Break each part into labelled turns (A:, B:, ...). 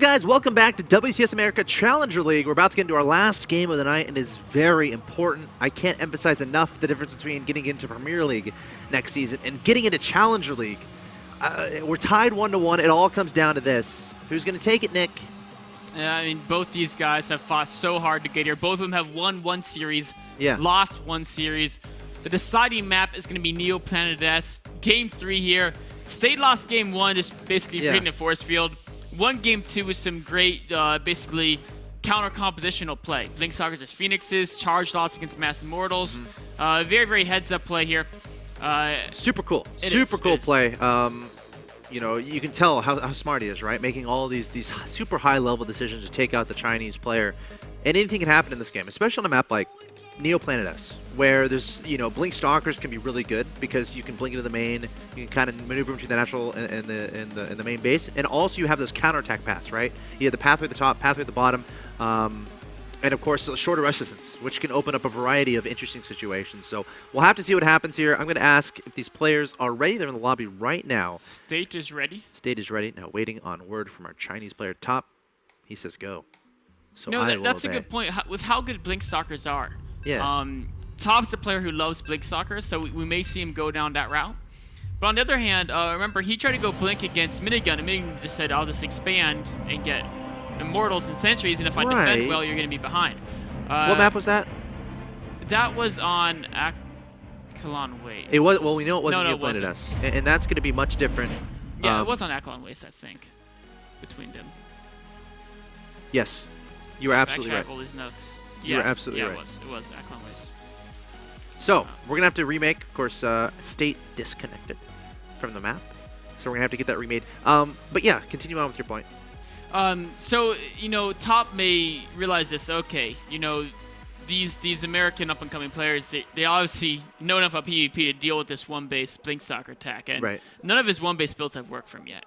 A: guys? Welcome back to WCS America Challenger League. We're about to get into our last game of the night, and it is very important. I can't emphasize enough the difference between getting into Premier League next season and getting into Challenger League. We're tied 1-1. It all comes down to this. Who's going to take it, Nick?
B: Yeah, I mean, both these guys have fought so hard to get here. Both of them have won one series,
A: Yeah.
B: lost one series. The deciding map is going to be Neo Planet S. Game 3 here. State lost Game 1, just basically hitting a force field. Won Game 2 with some great, basically, counter-compositional play. Blink Soccer versus Phoenixes, charge loss against Mass Immortals. Very, very heads-up play here.
A: Super cool. Super cool play. You know, you can tell how smart he is, right? Making all of these super high-level decisions to take out the Chinese player. And anything can happen in this game, especially on a map like Neo Planet S, where there's, you know, Blink Stalkers can be really good because you can blink into the main, you can kind of maneuver between the natural and the main base, and also you have those counterattack paths, right? You have the pathway at the top, pathway at the bottom, and of course the shorter resistance, which can open up a variety of interesting situations. So we'll have to see what happens here. I'm going to ask if these players are ready. They're in the lobby right now.
B: State is ready.
A: State is ready. Now waiting on word from our Chinese player top. He says go. So
B: No, that's a good point. With how good Blink Stalkers are.
A: Yeah.
B: Top's a player who loves Blink Stalker, so we may see him go down that route. But on the other hand, remember, he tried to go Blink against Minigun, and Minigun just said, I'll just expand and get Immortals and Sentries, and if I defend well, you're going to be behind.
A: What map was that?
B: That was on Akalon Waste.
A: It was. Well, we know it wasn't
B: No,
A: Neo Planet S, and that's going to be much different.
B: Yeah, it was on Akalon Waste, I think, between them.
A: Yes, you were absolutely
B: Actually, I
A: right.
B: have all these notes.
A: You were absolutely right.
B: Yeah, it was Akalon Waste.
A: So we're gonna have to remake. Of course, State disconnected from the map, so we're gonna have to get that remade. But yeah, continue on with your point.
B: So, you know, Top may realize this. Okay, you know, these American up-and-coming players, they obviously know enough about PvP to deal with this one-base Blink Soccer attack, and none of his one-base builds have worked for him yet.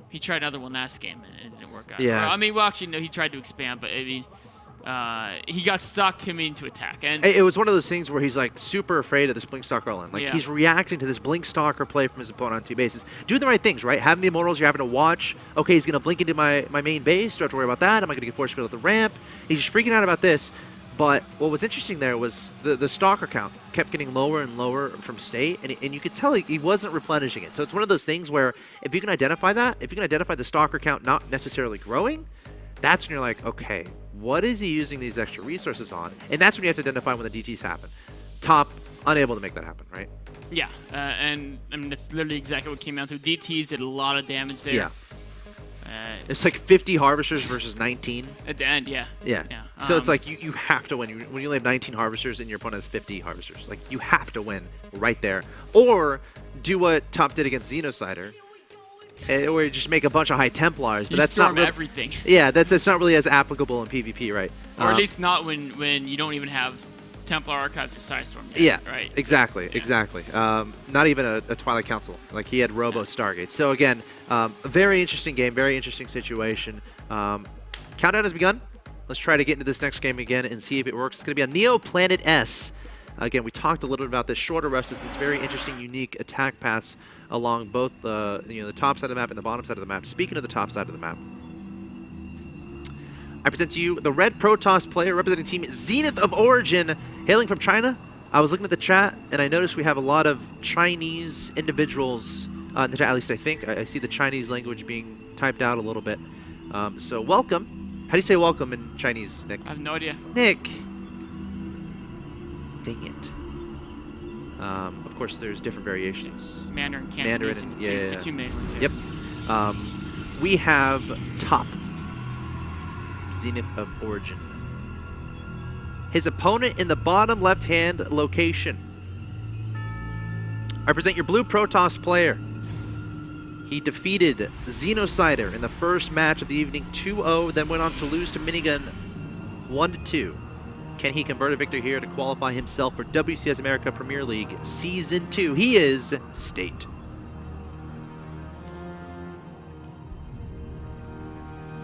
B: He tried another one last game, and it didn't work out.
A: Yeah.
B: I mean, well, actually, no, he tried to expand, but I mean, he got stuck coming to attack. And
A: it was one of those things where he's like super afraid of this Blink Stalker all in. Like he's reacting to this Blink Stalker play from his opponent on two bases. Doing the right things, right? Having the Immortals, you're having to watch. Okay, he's going to blink into my main base. Do I have to worry about that? Am I going to get force field at the ramp? He's just freaking out about this. But what was interesting there was the Stalker count kept getting lower and lower from State, and you could tell he wasn't replenishing it. So it's one of those things where if you can identify that, if you can identify the Stalker count not necessarily growing, that's when you're like, okay, what is he using these extra resources on? And that's when you have to identify when the DTs happen. Top, unable to make that happen, right?
B: Yeah, and I mean, that's literally exactly what came down to. DTs did a lot of damage there.
A: Yeah. It's like 50 Harvesters versus 19.
B: At the end, yeah.
A: Yeah. So it's like you have to win. When you only have 19 Harvesters and your opponent has 50 Harvesters, like you have to win right there. Or do what Top did against Xenocider, or just make a bunch of High Templars. But that's not really,
B: everything.
A: Yeah, that's not really as applicable in PvP, right?
B: Or at least not when you don't even have Templar Archives or Sidestorm yet.
A: Yeah,
B: right.
A: Exactly,
B: Yeah.
A: exactly. Not even a Twilight Council. Like he had Robo Stargate. So again, a very interesting game, very interesting situation. Countdown has begun. Let's try to get into this next game again and see if it works. It's going to be on Neo Planet S. Again, we talked a little bit about this shorter resistance, very interesting, unique attack paths along both the top side of the map and the bottom side of the map. Speaking of the top side of the map, I present to you the red Protoss player representing Team Zenith of Origin, hailing from China. I was looking at the chat, and I noticed we have a lot of Chinese individuals in the chat. At least I think. I see the Chinese language being typed out a little bit. So welcome. How do you say welcome in Chinese, Nick?
B: I have no idea.
A: Nick. Dang it. Of course, there's different variations.
B: Mandarin, Cantonese,
A: and
B: the two main ones.
A: Yep. We have Top. Zenith of Origin. His opponent in the bottom left-hand location. I present your blue Protoss player. He defeated Xenocider in the first match of the evening 2-0, then went on to lose to Minigun 1-2. Can he convert a victory here to qualify himself for WCS America Premier League Season 2? He is State.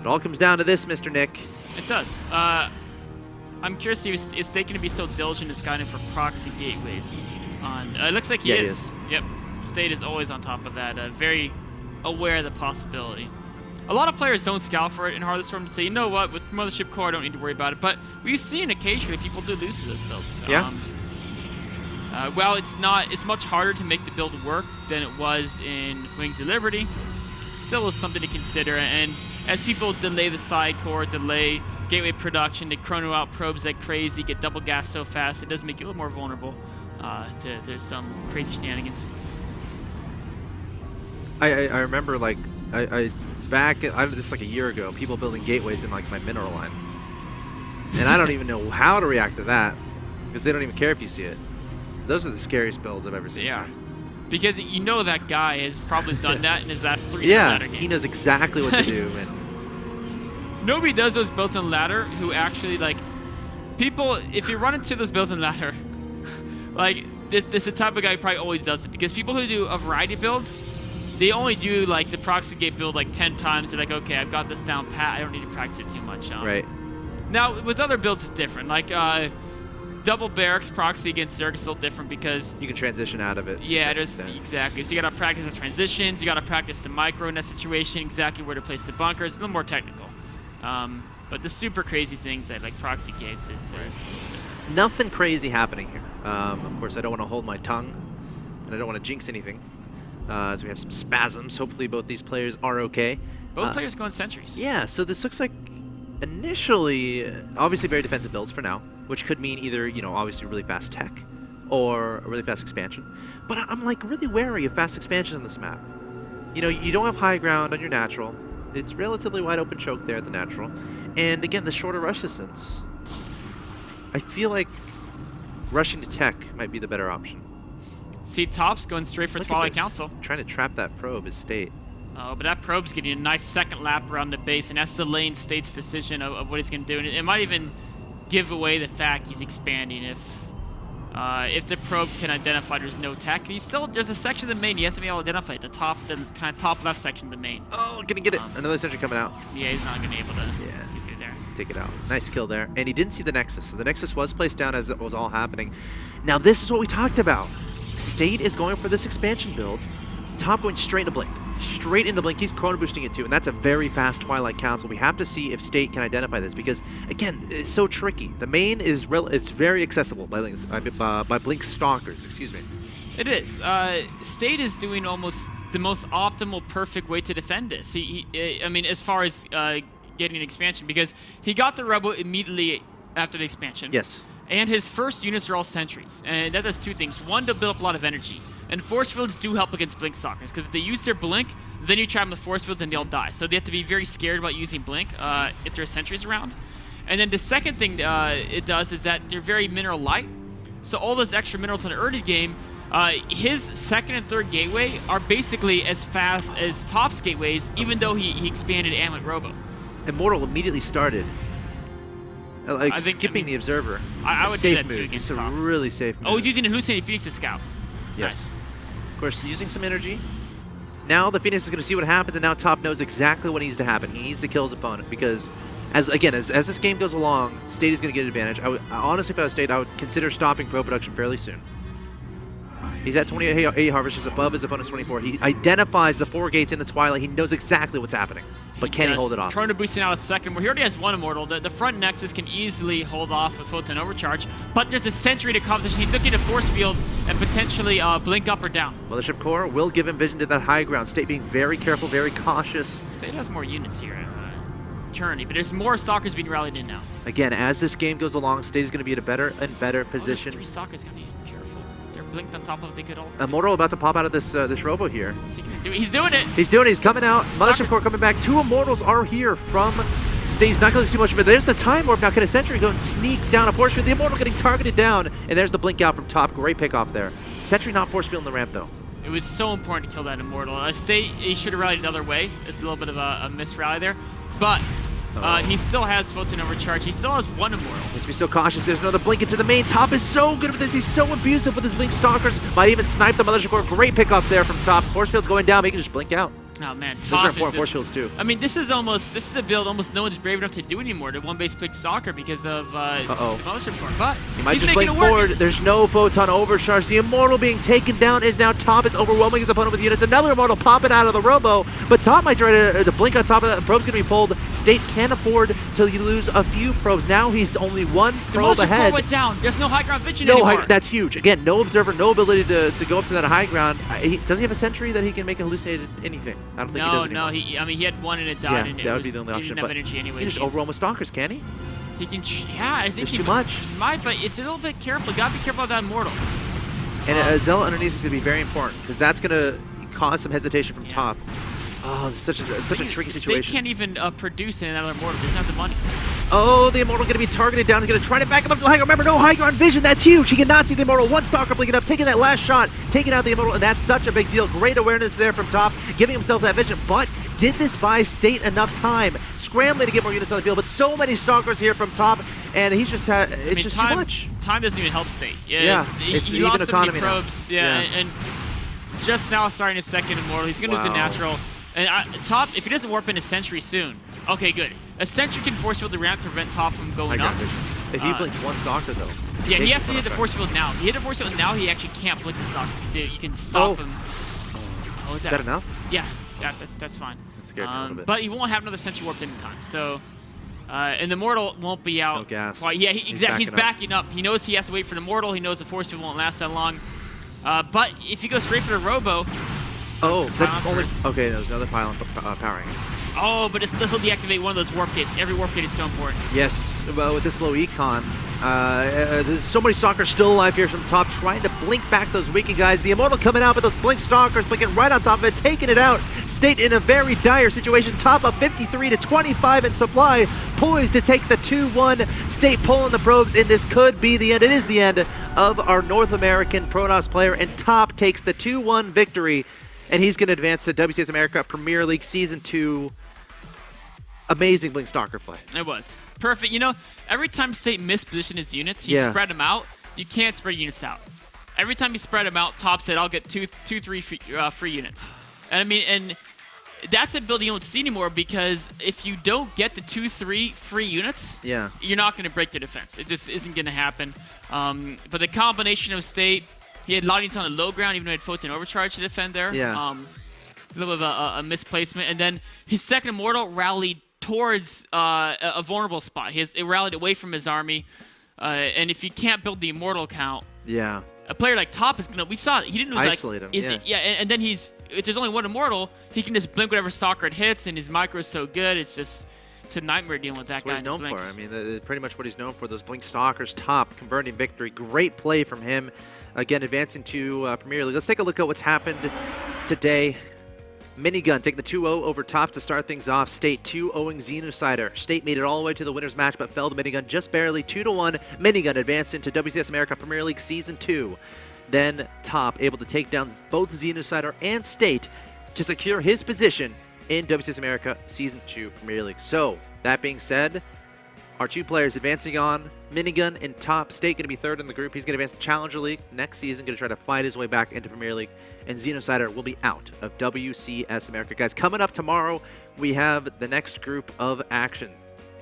A: It all comes down to this, Mr. Nick.
B: It does. I'm curious if is they going to be so diligent as scouting for proxy gateways. It looks like he is. Yep. State is always on top of that. Very aware of the possibility. A lot of players don't scout for it in Heart of the Storm and say, you know what, with Mothership Core, I don't need to worry about it. But we've seen occasionally people do lose to those builds.
A: Yeah.
B: Well, it's much harder to make the build work than it was in Wings of Liberty. Still is something to consider. And as people delay the side core, delay gateway production, they chrono out probes like crazy, get double gas so fast, it does make you a little more vulnerable to some crazy shenanigans.
A: I remember like just like a year ago, people building gateways in like my mineral line, and I don't even know how to react to that because they don't even care if you see it. Those are the scariest builds I've ever seen.
B: Yeah, because you know that guy has probably done that in his last 3 ladder games.
A: He knows exactly what to do. And
B: nobody does those builds in ladder who actually like people. If you run into those builds in ladder, like this is the type of guy who probably always does it, because people who do a variety of builds, they only do like the proxy gate build like 10 times. They're like, okay, I've got this down pat. I don't need to practice it too much.
A: Right.
B: Now, with other builds, it's different. Like double barracks proxy against Zerg is still different because
A: you can transition out of it.
B: Yeah, exactly. So you got to practice the transitions. You got to practice the micro in that situation, exactly where to place the bunkers. A little more technical. But the super crazy things that like proxy gates is
A: nothing crazy happening here. Of course, I don't want to hold my tongue, and I don't want to jinx anything. As we have some spasms. Hopefully both these players are okay.
B: Both players going sentries.
A: Yeah, so this looks like initially, obviously very defensive builds for now, which could mean either, you know, obviously really fast tech or a really fast expansion. But I'm like really wary of fast expansion on this map. You know, you don't have high ground on your natural. It's relatively wide open choke there at the natural. And again, the shorter rush distance. I feel like rushing to tech might be the better option.
B: See, Top's going straight for Twilight Council.
A: Trying to trap that probe is State.
B: Oh, but that probe's getting a nice second lap around the base, and that's delaying State's decision of what he's going to do. And it might even give away the fact he's expanding if the probe can identify there's no tech. There's a section of the main he has to be able to identify at the kind of top left section of the main.
A: Oh, gonna get it. Another sentry coming out.
B: Yeah, he's not going to be able to get through there.
A: Take it out. Nice kill there. And he didn't see the Nexus. So the Nexus was placed down as it was all happening. Now this is what we talked about. State is going for this expansion build. Top going straight into Blink. Straight into Blink. He's chrono boosting it too, and that's a very fast Twilight Council. We have to see if State can identify this because, again, it's so tricky. The main is it's very accessible by Blink Stalkers. Excuse me.
B: It is. State is doing almost the most optimal, perfect way to defend this. I mean, as far as getting an expansion, because he got the Rebel immediately after the expansion.
A: Yes.
B: And his first units are all sentries, and that does two things. One, to build up a lot of energy. And force fields do help against Blink Stalkers, because if they use their Blink, then you trap them with force fields and they'll die. So they have to be very scared about using Blink if there's sentries around. And then the second thing it does is that they're very mineral light. So all those extra minerals in the early game, his second and third gateway are basically as fast as Top's gateways, even though he expanded Amulet Robo.
A: Immortal immediately started. Skipping the Observer.
B: I would do that too against
A: Top.
B: Top.
A: It's a really safe move.
B: Oh, he's using a Hallucinating Phoenix to scout.
A: Yes.
B: Nice.
A: Of course, using some energy. Now the Phoenix is going to see what happens, and now Top knows exactly what needs to happen. He needs to kill his opponent because, as this game goes along, State is going to get an advantage. Honestly, if I was State, I would consider stopping pro production fairly soon. He's at 28 harvesters above his opponent's 24. He identifies the 4 gates in the Twilight. He knows exactly what's happening. But can he hold it off?
B: Chrono boosting out a second, where he already has one Immortal. The front Nexus can easily hold off a Photon Overcharge, but there's a Sentry to competition. He took in a Force Field and potentially Blink up or down.
A: Mothership Core will give him vision to that high ground. State being very careful, very cautious.
B: State has more units here currently, but there's more Stalkers being rallied in now.
A: Again, as this game goes along, State is going to be in a better and better position.
B: 3 Stalkers going to be careful. They're blinked on top of the good old.
A: Immortal about to pop out of this Robo here.
B: He's doing it.
A: He's doing it. He's coming out. Mothership Core coming back. 2 Immortals are here from State. He's not going to too much, but there's the Time Warp now. Can a Sentry go and sneak down a Force Field? The Immortal getting targeted down, and there's the blink out from Top. Great pick off there. Sentry not Force Field in the ramp though.
B: It was so important to kill that Immortal. State, he should have rallied another way. It's a little bit of a misrally there, but he still has Photon Overcharge. He still has 1 Immortal.
A: Needs to be so cautious. There's another blink into the main. Top is so good with this. He's so abusive with his Blink Stalkers. Might even snipe the Mothership Core. Great pick off there from Top. Force Field's going down, but he can just blink out.
B: Oh man,
A: Those are
B: Top
A: important
B: is
A: force
B: just,
A: fields too.
B: I mean, this is a build almost no one's brave enough to do anymore. The one base pick soccer because of Demolition Form. But
A: He might
B: he's
A: just
B: making
A: blink
B: it work.
A: forward. There's no photon overcharge. The Immortal being taken down is now Top is overwhelming his opponent with units. Another Immortal popping out of the Robo, but Top might try to blink on top of that. The probe's going to be pulled. State can't afford to lose a few probes. Now he's only one probe
B: Demolition
A: ahead.
B: Form went down. There's no high ground vision
A: No,
B: anymore.
A: that's huge. Again, no observer, no ability to go up to that high ground. Does he have a sentry that he can make hallucinate anything? I don't think he does anymore.
B: I mean, he had one and it died,
A: Yeah,
B: and
A: that would be the only
B: he
A: option.
B: didn't have
A: But
B: energy anyway.
A: he just overwhelm with Stalkers, can he?
B: He can, yeah, I think
A: There's
B: he
A: too much.
B: He might, but it's a little bit careful. You gotta be careful about that Immortal.
A: And a Zella underneath is going to be very important because that's going to cause some hesitation from
B: Yeah.
A: Top. Oh, it's such a tricky
B: State
A: situation.
B: can't even produce another Immortal. Doesn't have the money.
A: Oh, the Immortal going to be targeted down. He's going to try to back him up to the high ground. Remember, no high ground vision. That's huge. He cannot see the Immortal. One Stalker blinking up, taking that last shot, taking out the Immortal, and that's such a big deal. Great awareness there from Top, giving himself that vision. But did this buy State enough time? Scrambling to get more units on the field, but so many Stalkers here from Top, and he's just it's just too much.
B: Time doesn't even help State.
A: Yeah, it's
B: he
A: an
B: lost
A: even
B: so many
A: economy now.
B: probes. Yeah, and just now starting his second Immortal. He's going to lose a
A: Wow.
B: natural. And Top, if he doesn't warp in a Sentry soon, okay, good. A Sentry can force field the ramp to prevent Top from going
A: High
B: up.
A: ground vision. If he blinks one Stalker, though.
B: Yeah, he has to
A: takes
B: hit the
A: effect.
B: force field now. If he hit the force field now, he actually can't blink the Stalker because you can stop him. Oh,
A: Is that enough?
B: Yeah, that's fine.
A: That scared me a little bit.
B: But he won't have another Sentry warped in time. So, and the Mortal won't be out.
A: No gas.
B: Quite. Yeah, exactly. He's
A: backing
B: backing up. He knows he has to wait for the Mortal. He knows the force field won't last that long. But if he goes straight for the Robo,
A: Oh, that's
B: Pylon
A: only
B: first.
A: okay. There's another pylon powering it.
B: this will deactivate one of those warp gates. Every warp gate is so important.
A: Yes, well, with this low econ, there's so many Stalkers still alive here from Top, trying to blink back those weakened guys. The Immortal coming out, but those blink Stalkers blinking right on top of it, taking it out. State in a very dire situation. Top up 53 to 25 in supply, poised to take the 2-1. State pulling the probes, and this could be the end. It is the end of our North American Protoss player, and Top takes the 2-1 victory, and he's going to advance to WCS America Premier League Season 2. Amazing blink Stalker play.
B: It was perfect. You know, every time State mispositioned his units, he
A: Yeah.
B: spread them out. You can't spread units out. Every time he spread them out, Top said, "I'll get two, three free units." And I mean, and that's a build you don't see anymore because if you don't get the 2-3 free units,
A: Yeah.
B: you're not going to break the defense. It just isn't going to happen. But the combination of State, he had Lightnings on the low ground, even though he had Photon Overcharge to defend there.
A: Yeah.
B: A little bit of a misplacement, and then his second Immortal rallied towards a vulnerable spot. It rallied away from his army, and if you can't build the Immortal count,
A: Yeah.
B: a player like Top is gonna. We saw it. He didn't
A: Isolate him, yeah.
B: and then if there's only one Immortal, he can just blink whatever Stalker it hits, and his micro is so good. It's a nightmare dealing with that
A: That's what
B: guy.
A: he's known
B: and his
A: for.
B: blinks.
A: I mean, pretty much what he's known for. Those blink Stalkers, Top, converting victory. Great play from him. Again, advancing to Premier League. Let's take a look at what's happened today. Minigun taking the 2-0 over Top to start things off. State 2-0ing Xenocider. State made it all the way to the winner's match, but fell to Minigun just barely. 2-1. Minigun advanced into WCS America Premier League Season 2. Then Top able to take down both Xenocider and State to secure his position in WCS America Season 2 Premier League. So, that being said, our two players advancing on, Minigun and Top. State going to be third in the group. He's going to advance to Challenger League next season, going to try to fight his way back into Premier League. And Xenocider will be out of WCS America. Guys, coming up tomorrow, we have the next group of action.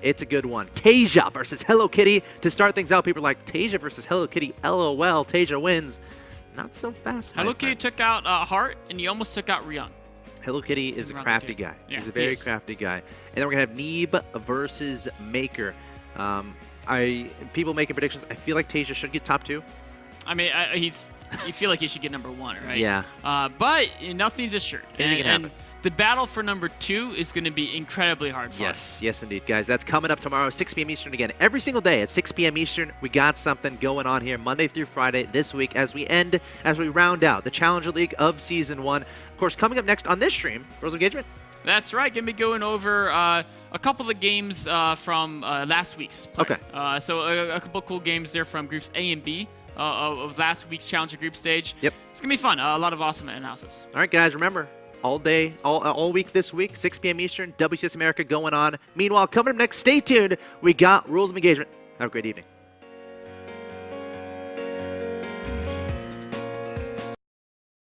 A: It's a good one. Tasia versus Hello Kitty. To start things out, people are like, Tasia versus Hello Kitty, LOL. Tasia wins. Not so fast, my
B: Hello Kitty
A: friend.
B: took out Hart, and he almost took out Ryung.
A: Hello Kitty is a
B: Around the
A: crafty
B: team.
A: guy.
B: Yeah,
A: He's a
B: he
A: very
B: is.
A: crafty guy. And then we're going to have Neeb versus Maker. People making predictions. I feel like Tasia should get top 2.
B: I mean, you feel like he should get number 1, right?
A: Yeah.
B: But nothing's assured.
A: Anything can happen.
B: And the battle for number 2 is going to be incredibly hard fought.
A: Yes, indeed, guys. That's coming up tomorrow, 6 p.m. Eastern again. Every single day at 6 p.m. Eastern, we got something going on here Monday through Friday this week as we round out the Challenger League of Season 1. Of course, coming up next on this stream, Rules of Engagement.
B: That's right. Going to be going over a couple of games from last week's play.
A: Okay.
B: So a couple of cool games there from groups A and B of last week's Challenger group stage.
A: Yep.
B: It's going to be fun. A lot of awesome analysis.
A: All right, guys, remember, all day, all week this week, 6 p.m. Eastern, WCS America going on. Meanwhile, coming up next, stay tuned. We got Rules of Engagement. Have a great evening.